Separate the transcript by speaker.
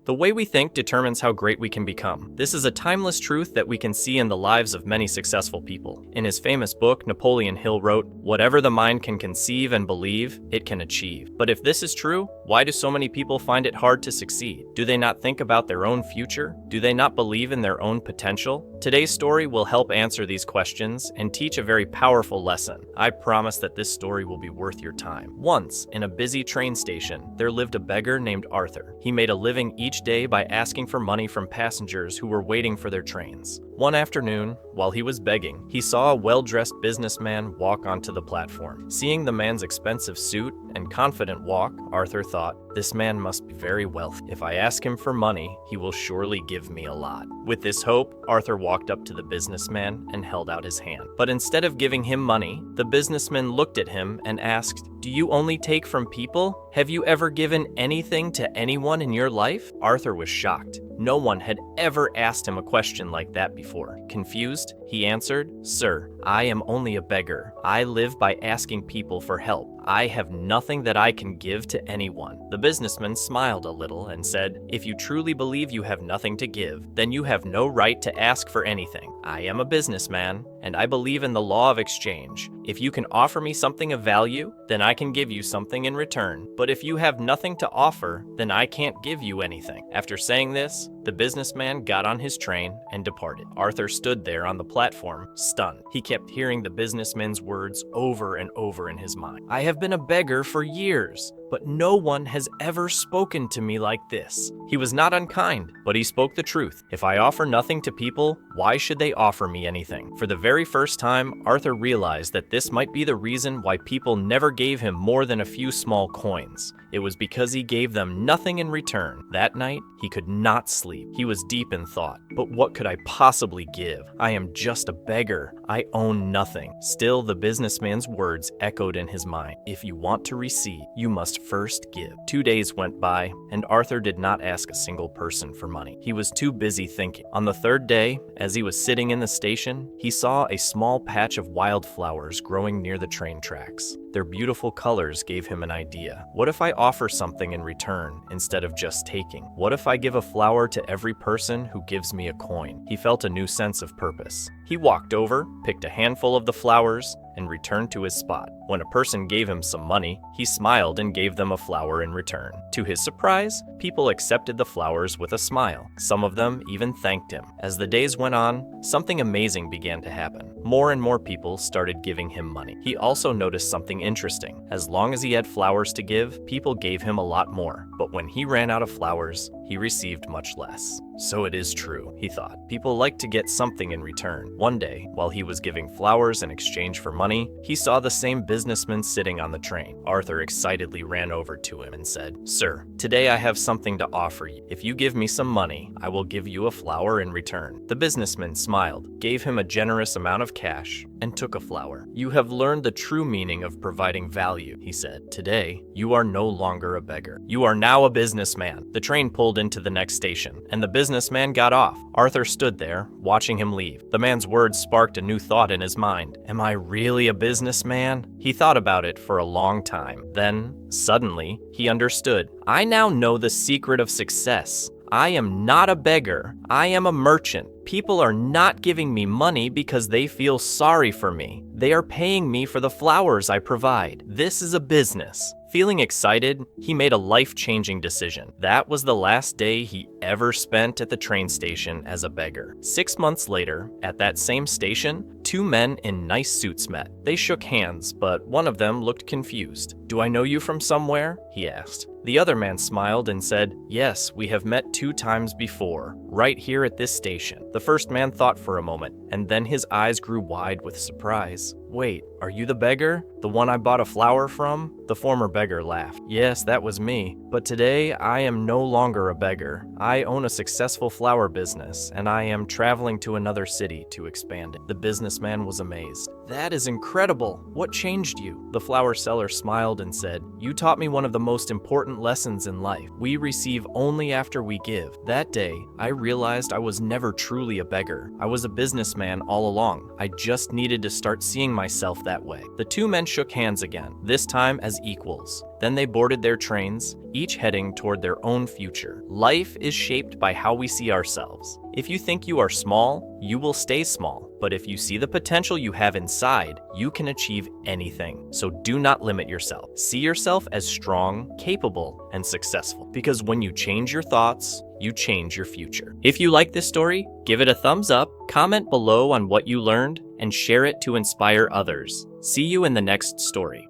Speaker 1: The way we think determines how great we can become. This is a timeless truth that we can see in the lives of many successful people. In his famous book, Napoleon Hill wrote, "Whatever the mind can conceive and believe, it can achieve." But if this is true, why do so many people find it hard to succeed? Do they not think about their own future? Do they not believe in their own potential? Today's story will help answer these questions and teach a very powerful lesson. I promise that this story will be worth your time. Once, in a busy train station, there lived a beggar named Arthur. He made a living each day by asking for money from passengers who were waiting for their trains. One afternoon, while he was begging, he saw a well-dressed businessman walk onto the platform. Seeing the man's expensive suit and confident walk, Arthur thought, "This man must be very wealthy. If I ask him for money, he will surely give me a lot." With this hope, Arthur walked up to the businessman and held out his hand. But instead of giving him money, the businessman looked at him and asked, "Do you only take from people? Have you ever given anything to anyone in your life?" Arthur was shocked. No one had ever asked him a question like that before. Confused, he answered, "Sir, I am only a beggar. I live by asking people for help. I have nothing that I can give to anyone." The businessman smiled a little and said, "If you truly believe you have nothing to give, then you have no right to ask for anything. I am a businessman, and I believe in the law of exchange. If you can offer me something of value, then I can give you something in return. But if you have nothing to offer, then I can't give you anything." After saying this, the businessman got on his train and departed. Arthur stood there on the platform, stunned. He kept hearing the businessman's words over and over in his mind. "I have been a beggar for years, but no one has ever spoken to me like this." He was not unkind, but he spoke the truth. If I offer nothing to people, why should they offer me anything? For the very first time, Arthur realized that this might be the reason why people never gave him more than a few small coins. It was because he gave them nothing in return. That night, he could not sleep. He was deep in thought. But what could I possibly give? I am just a beggar. I own nothing. Still, the businessman's words echoed in his mind. If you want to receive, you must first give. 2 days went by, and Arthur did not ask a single person for money. He was too busy thinking. On the third day, as he was sitting in the station, he saw a small patch of wildflowers growing near the train tracks. Their beautiful colors gave him an idea. What if I offer something in return instead of just taking? What if I give a flower to every person who gives me a coin? He felt a new sense of purpose. He walked over, picked a handful of the flowers, and returned to his spot. When a person gave him some money, he smiled and gave them a flower in return. To his surprise, people accepted the flowers with a smile. Some of them even thanked him. As the days went on, something amazing began to happen. More and more people started giving him money. He also noticed something interesting. As long as he had flowers to give, people gave him a lot more. But when he ran out of flowers, he received much less. So it is true, he thought. People like to get something in return. One day, while he was giving flowers in exchange for money, he saw the same businessman sitting on the train. Arthur excitedly ran over to him and said, "Sir, today I have something to offer you. If you give me some money, I will give you a flower in return." The businessman smiled, gave him a generous amount of cash, and took a flower. "You have learned the true meaning of providing value," he said. "Today, you are no longer a beggar. You are now a businessman." The train pulled into the next station, and the businessman got off. Arthur stood there, watching him leave. The man's words sparked a new thought in his mind. Am I really a businessman? He thought about it for a long time. Then, suddenly, he understood. I now know the secret of success. I am not a beggar. I am a merchant. People are not giving me money because they feel sorry for me. They are paying me for the flowers I provide. This is a business. Feeling excited, he made a life-changing decision. That was the last day he ever spent at the train station as a beggar. 6 months later, at that same station, 2 men in nice suits met. They shook hands, but one of them looked confused. "Do I know you from somewhere?" he asked. The other man smiled and said, "Yes, we have met 2 times before, right here at this station." The first man thought for a moment, and then his eyes grew wide with surprise. "Wait, are you the beggar? The one I bought a flower from?" The former beggar laughed. "Yes, that was me. But today, I am no longer a beggar. I own a successful flower business, and I am traveling to another city to expand it." The businessman was amazed. "That is incredible. What changed you?" The flower seller smiled and said, "You taught me one of the most important lessons in life. We receive only after we give." That day, I realized I was never truly a beggar. I was a businessman all along. I just needed to start seeing myself that way. The 2 men shook hands again, this time as equals. Then they boarded their trains, each heading toward their own future. Life is shaped by how we see ourselves. If you think you are small, you will stay small. But if you see the potential you have inside, you can achieve anything. So do not limit yourself. See yourself as strong, capable, and successful. Because when you change your thoughts, you change your future. If you like this story, give it a thumbs up, comment below on what you learned, and share it to inspire others. See you in the next story.